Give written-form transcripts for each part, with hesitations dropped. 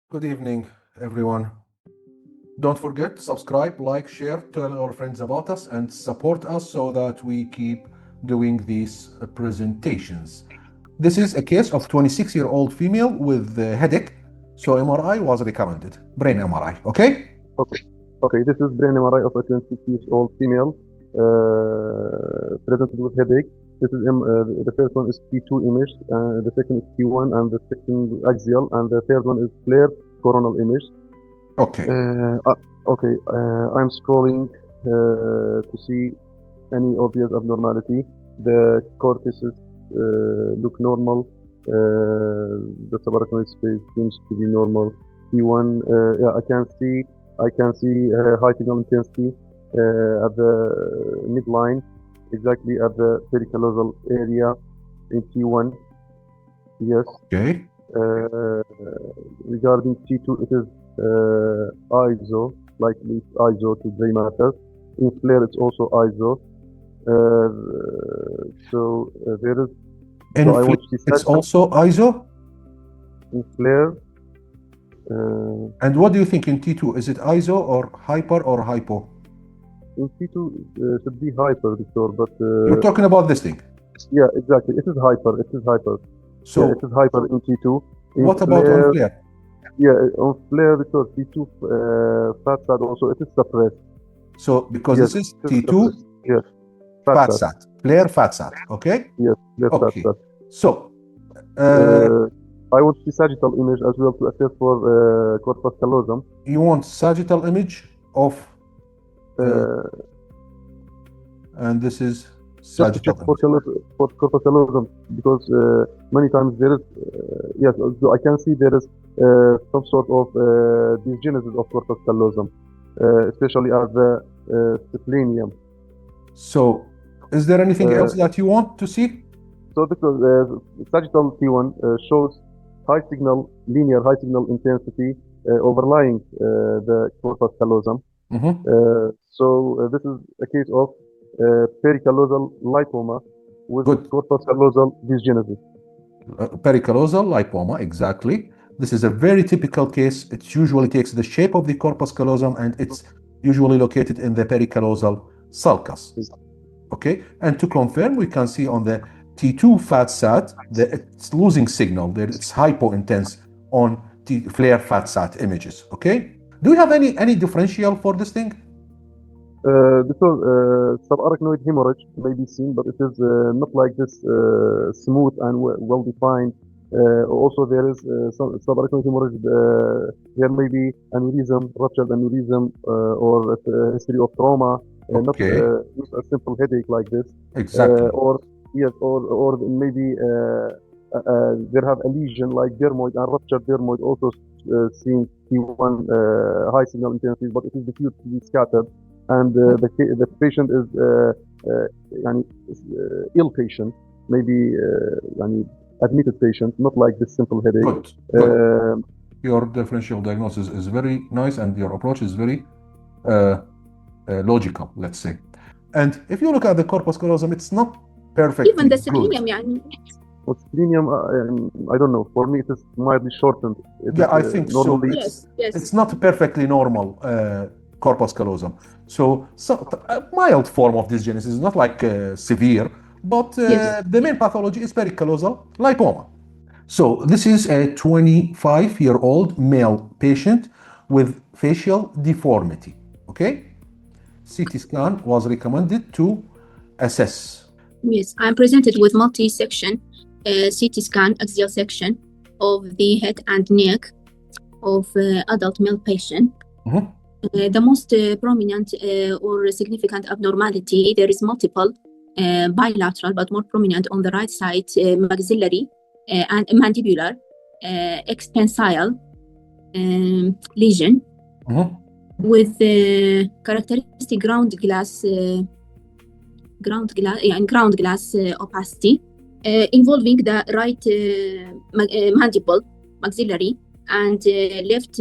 Good evening, everyone. Don't forget to subscribe, like, share, tell our friends about us, and support us so that we keep doing these presentations. This is a case of 26-year-old female with headache, so MRI was recommended. Brain MRI, okay? Okay, this is brain MRI of a 26-year-old female presented with headache. This is the first one is T2 image, the second is T1, and the second axial, and the third one is flared coronal image. Okay. I'm scrolling to see any obvious abnormality. The cortices look normal. The subarachnoid space seems to be normal. T1, I can see high signal intensity at the midline, exactly at the pericallosal area in T1. Yes. Okay. Regarding T2, it is ISO, likely ISO to gray matter. In flare, it's also ISO. There is. It's also ISO? In flare. And what do you think in T2? Is it ISO or hyper or hypo? In T2 should be hyper, Victor, but... You're talking about this thing? Yeah, exactly. It is hyper. So yeah, it is hyper in T2. What about on flare? Yeah, on flare, Victor, T2 fat SAT also, it is suppressed. So, because this is T2 yes, fat SAT. Flare fat SAT, okay? Yes, flare fat SAT. So, I want to see sagittal image as well to assess for corpus callosum. You want sagittal image of, and this is sagittal for corpus callosum, because many times there is, yes, so I can see there is some sort of dysgenesis of corpus callosum, especially at the splenium. So, is there anything else that you want to see? So, because sagittal T1 shows linear high signal intensity overlying the corpus callosum. This is a case of pericallosal lipoma with corpus callosal dysgenesis. Pericallosal lipoma, exactly. This is a very typical case. It usually takes the shape of the corpus callosum and it's usually located in the pericallosal sulcus. Okay, and to confirm, we can see on the T2 fat SAT that it's losing signal. It's hypo-intense on flare fat SAT images. Okay, do you have any differential for this thing? Because subarachnoid hemorrhage may be seen, but it is not like this smooth and well-defined. Also, there is some subarachnoid hemorrhage. There may be aneurysm, ruptured aneurysm, or a history of trauma. Not a simple headache like this. Exactly. Or maybe there have a lesion like dermoid and ruptured dermoid also seeing T1 high signal intensity, but it is diffusely scattered. And the patient is ill patient, maybe admitted patient, not like this simple headache. Good. Your differential diagnosis is very nice, and your approach is very logical, let's say. And if you look at the corpus callosum, it's not perfect. Even the splenium, splenium, I don't know. For me, it is mildly shortened. I think normally so. Yes. It's not a perfectly normal corpus callosum. So a mild form of dysgenesis is not like severe, but the main pathology is pericallosal lipoma. So this is a 25-year-old male patient with facial deformity. Okay, CT scan was recommended to assess. Yes, I'm presented with multi-section CT scan axial section of the head and neck of adult male patient. The most prominent or significant abnormality, there is multiple bilateral but more prominent on the right side maxillary and mandibular expansile lesion with characteristic ground glass opacity involving the right mandible, maxillary, and left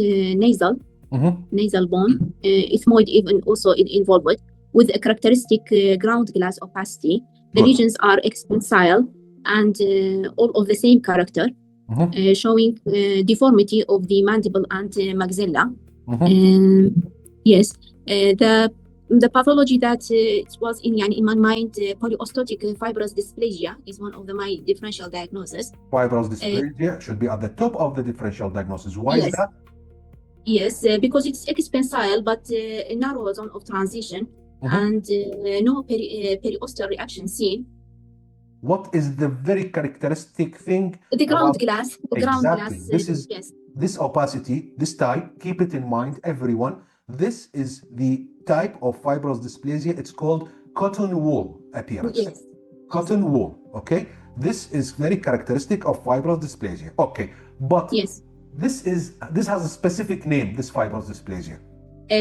nasal bone, ethmoid even also involved with a characteristic ground glass opacity. The lesions are expansile and all of the same character. showing deformity of the mandible and maxilla. Yes, the pathology that it was in my mind, polyostotic fibrous dysplasia is one of my differential diagnosis. Fibrous dysplasia should be at the top of the differential diagnosis. Why is that? Yes, because it's expansile but narrow zone of transition and no periosteal reaction seen. What is the very characteristic thing? The ground glass. The ground exactly. glass. This is this opacity, this type. Keep it in mind, everyone. This is the type of fibrous dysplasia. It's called cotton wool appearance. Yes. Cotton wool. Okay. This is very characteristic of fibrous dysplasia. Okay, but yes, this has a specific name. This fibrous dysplasia.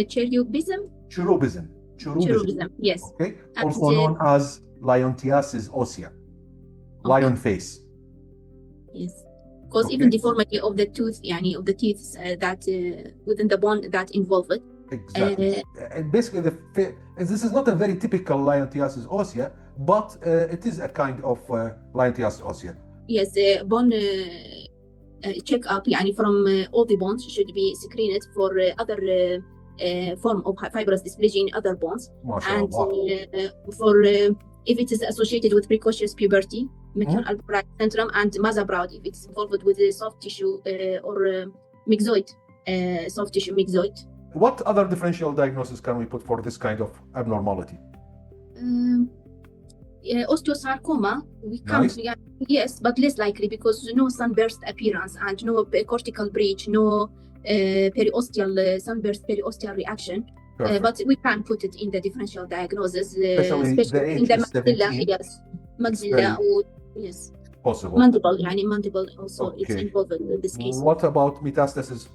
Cherubism. Cherubism. Yes. Okay. Also known as Liontiasis ossia. Lion face. Yes. Because even deformity of the tooth, of the teeth that within the bone that involve it. Exactly. Basically, this is not a very typical Liontiasis ossia, but it is a kind of Liontiasis ossia. Yes, bone check up from all the bones should be screened for other form of fibrous dysplasia in other bones. And for if it is associated with precocious puberty, maternal albright syndrome, and Mazabraud if it's involved with soft tissue or myxoid, soft tissue myxoid. What other differential diagnosis can we put for this kind of abnormality? Osteosarcoma, we can't. Yes, but less likely because no sunburst appearance and no cortical breach, no periosteal sunburst periosteal reaction. But we can put it in the differential diagnosis, especially in the maxilla. Yes, maxilla or yes, possible. Mandible, mandible also it's involved in this case. What about metastasis?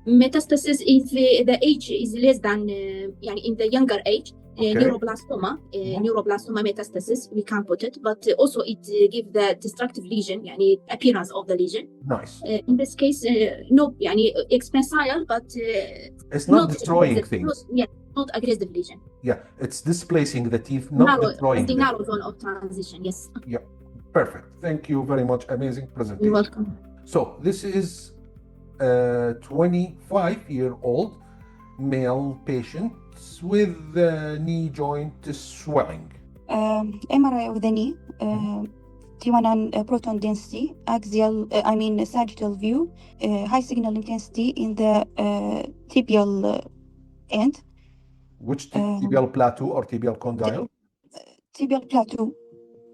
Metastasis if the age is less than in the younger age. Neuroblastoma, neuroblastoma metastasis, we can put it, but also it gives the destructive lesion, appearance of the lesion. Nice. In this case, no, expansile, but it's not destroying things. Not aggressive lesion. Yeah, it's displacing the teeth, not destroying the narrow zone of transition. Yes. Yeah, perfect. Thank you very much. Amazing presentation. You're welcome. So this is a 25-year-old male patient with knee joint swelling. MRI of the knee, T1 proton density, axial, sagittal view, high signal intensity in the tibial end. Which tibial plateau or tibial condyle? Tibial plateau.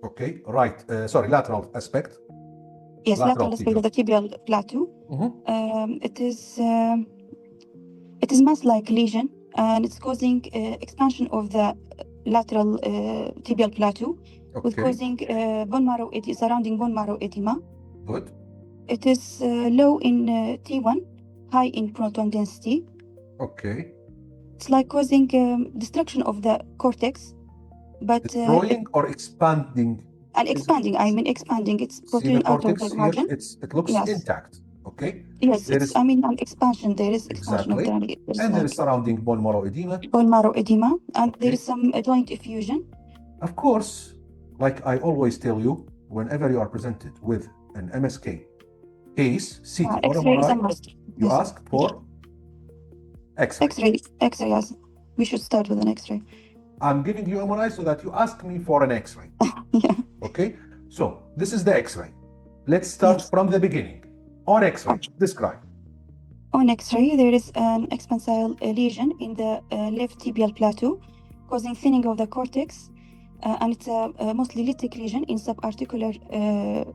Okay, right. Sorry, lateral aspect. Yes, lateral aspect of the tibial plateau. It is mass-like lesion, and it's causing expansion of the lateral tibial plateau, with causing surrounding bone marrow edema. Good. It is low in T1, high in proton density. Okay. It's like causing destruction of the cortex, but destroying or expanding. And expanding. Expanding. It's protruding out of the margin. It looks intact. Okay. Yes, an expansion. There is expansion of the and there is surrounding bone marrow edema. Bone marrow edema, and there is some joint effusion. Of course, like I always tell you, whenever you are presented with an MSK case, CT or MRI, you ask for X-ray. X-ray, yes. We should start with an X-ray. I'm giving you MRI so that you ask me for an X-ray. Yeah. Okay, so this is the X-ray. Let's start from the beginning. On X-ray, describe. On X-ray, there is an expansile lesion in the left tibial plateau, causing thinning of the cortex, and it's a mostly lytic lesion in subarticular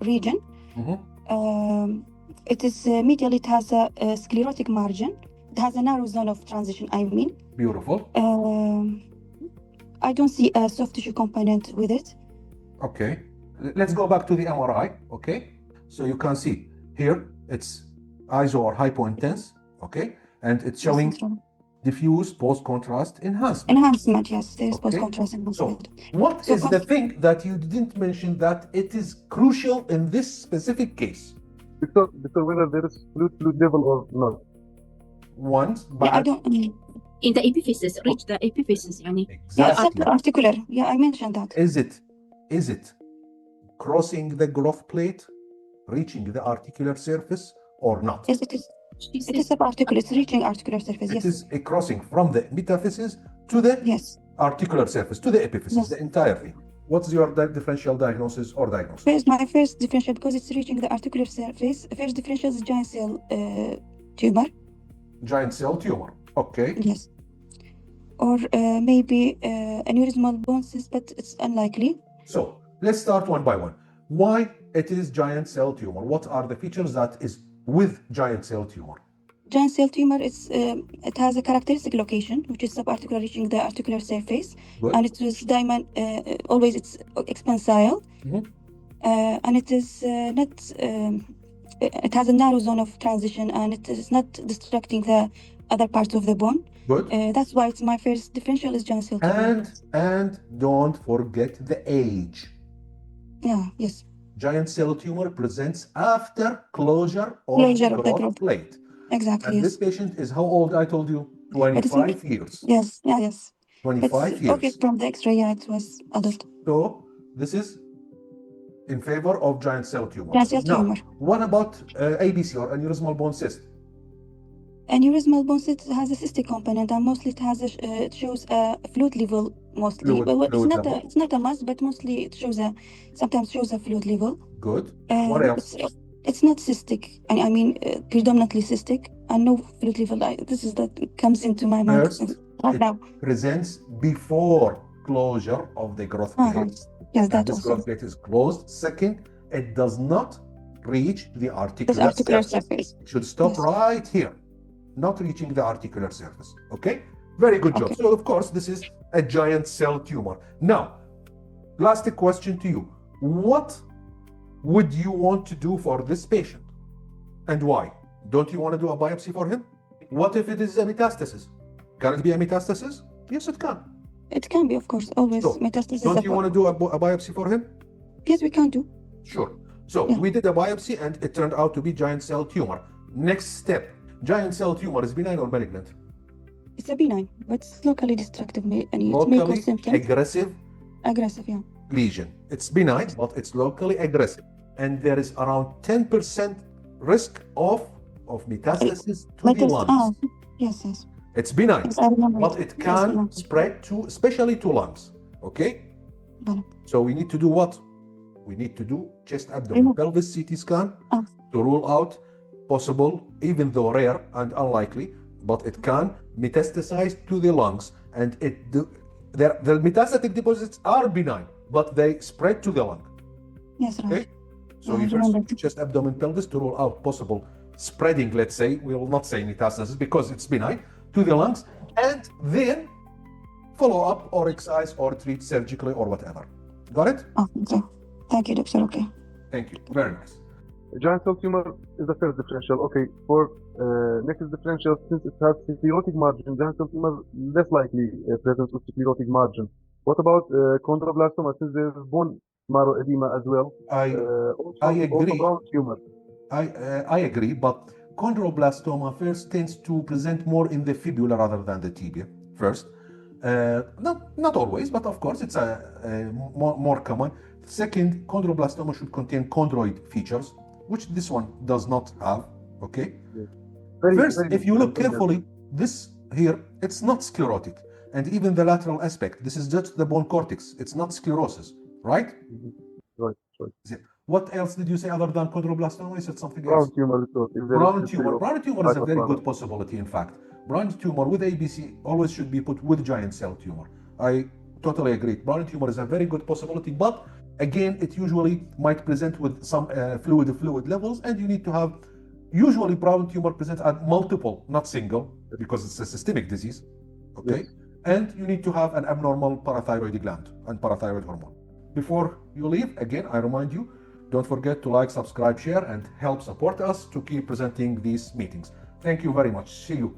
region. It is medially, it has a sclerotic margin. It has a narrow zone of transition, Beautiful. I don't see a soft tissue component with it. Okay. Let's go back to the MRI, okay? So you can see here, it's ISO or hypointense, okay? And it's showing diffuse post-contrast enhancement. Enhancement, yes, there is post-contrast enhancement. So what is the thing that you didn't mention that it is crucial in this specific case? Because whether there is fluid level or not. Once, but I don't. In the epiphysis, reach the epiphysis, Exactly. Yeah, articular. Yeah, I mentioned that. Is it crossing the growth plate? reaching the articular surface or not? Yes, it is. It is subarticular. It's reaching articular surface. It Yes. is a crossing from the metaphysis to the Yes. articular surface, to the epiphysis, Yes. the entire thing. What's your differential diagnosis or diagnosis? First, my first differential, because it's reaching the articular surface, first differential is giant cell tumor. Giant cell tumor. Okay. Yes. Or maybe aneurysmal bone cyst, but it's unlikely. So let's start one by one. Why it is giant cell tumor? What are the features that is with giant cell tumor? Giant cell tumor is it has a characteristic location, which is subarticular, reaching the articular surface, Good. and it is diamond. Always it's expansile, and it is not. It has a narrow zone of transition, and it is not distracting the other parts of the bone. Good. That's why it's my first differential is giant cell tumor. And don't forget the age. Yeah. Yes. Giant cell tumor presents after closure of Closure the of the growth growth. plate. Exactly. And Yes. this patient is how old? I told you, But it's 25 years. Yes. Yeah. Yes. 25 It's years. okay from the X-ray. Yeah, it was adult. So this is in favor of giant cell tumor. Giant cell Now, tumor. what about ABC or aneurysmal bone cyst? Aneurysmal bone cyst has a cystic component, and mostly it has it shows a fluid level mostly. Fluid level. It's not a mass, but mostly it shows sometimes shows a fluid level. Good. What else? It's not cystic. I mean, predominantly cystic, and no fluid level. This is that comes into my mind First, right it now. presents before closure of the growth plate. Yes, And that this also. growth plate is closed. Second, it does not reach the This articular articular surface. surface. It should stop Yes. right here, not reaching the articular surface. Okay? Very good job. Okay. So, of course, this is a giant cell tumor. Now, last question to you. What would you want to do for this patient? And why? Don't you want to do a biopsy for him? What if it is a metastasis? Can it be a metastasis? Yes, it can. It can be, of course, always So, metastasis. Don't you want to do a biopsy for him? Yes, we can do. Sure. So Yeah. we did a biopsy and it turned out to be giant cell tumor. Next step, giant cell tumor is benign or malignant? It's a benign, but it's locally destructive. And it may Locally cause symptoms. Aggressive, yeah. lesion. It's benign, but it's locally aggressive. And there is around 10% risk of metastasis to the lungs. Yes. It's benign, Yes, I remember but it can Yes, spread to, especially to lungs. Okay? Got it. So we need to do what? We need to do chest, abdomen, pelvis CT scan to rule out possible, even though rare and unlikely, but it can metastasize to the lungs. And the metastatic deposits are benign, but they spread to the lung. Yes, right. Okay? So Yeah, you I first remember. do chest, abdomen, pelvis to rule out possible spreading, let's say, we will not say metastasis because it's benign, to the lungs, and then follow up or excise or treat surgically or whatever. Got it? Okay. Thank you, doctor. Okay. Thank you. Very nice. Giant cell tumor is the first differential. Okay, for next differential, since it has sclerotic margin, giant cell tumor less likely presence of sclerotic margin. What about chondroblastoma? Since there is bone marrow edema as well. I agree. Also brown tumor. I agree, but chondroblastoma first tends to present more in the fibula rather than the tibia. First, not always, but of course it's more common. Second, chondroblastoma should contain chondroid features, which this one does not have. Okay. Yes. First, if you look carefully, this here, it's not sclerotic, and even the lateral aspect, this is just the bone cortex. It's not sclerosis, right? Right. What else did you say other than chondroblastoma? You said something Brown else. tumor. Brown tumor. Brown tumor is a very good possibility, in fact. Brown tumor with ABC always should be put with giant cell tumor. I totally agree. Brown tumor is a very good possibility, but again, it usually might present with some fluid levels, and you need to have, usually brown tumor presents at multiple, not single, because it's a systemic disease, okay? Yes. And you need to have an abnormal parathyroid gland and parathyroid hormone. Before you leave, again, I remind you, don't forget to like, subscribe, share, and help support us to keep presenting these meetings. Thank you very much. See you.